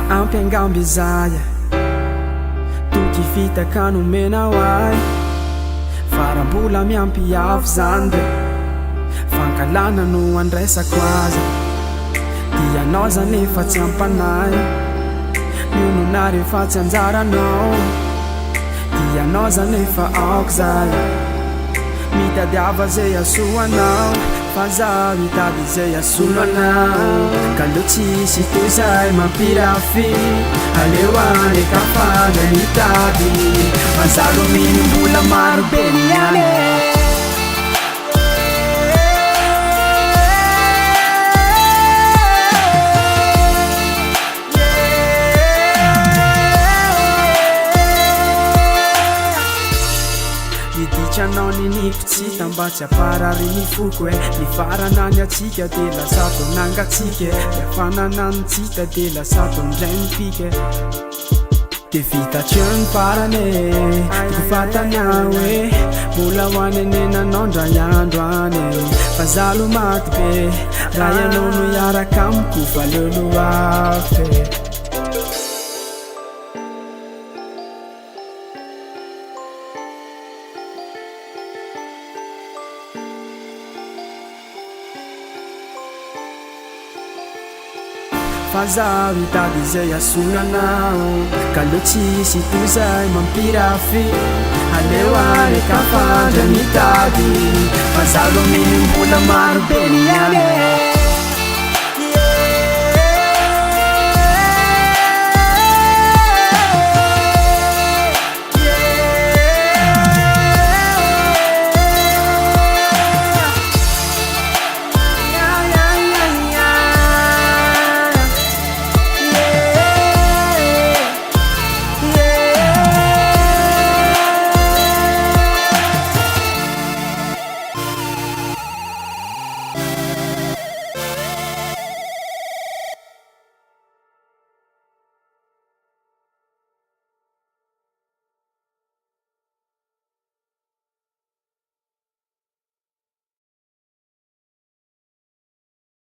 ampiangamby izay toky fitaka nomena hoay farambola miampiavo zany de fankalana no andraisako azy dianao zany efa tsy ampanay miononary efa tsy anjaranao dianao zany efa aoko zay mitadiava zay asoanao fa zaho mitady zay asolo anao ka lo tsisy toy zay mampirafy aleo any ekafana mitady manjalo minim-bola maro be ny ane Anao niniko tsita mba tsy aparary ny foko ny faranany atsika de lasa to nangatsika de afanananytsika de lasa to ndray mipika de vita trano ny farane toko fatany aho hoe mbola hoanenenanao ndray andro any fa zalo maty be raha ianao no iaraka amiko fa lelo afy fa zaho mitady zay asonanao ka lo tsisy toy zay mampirafy aleo any ekafandra mitady fa zaho lo minim-bola maro be ny ane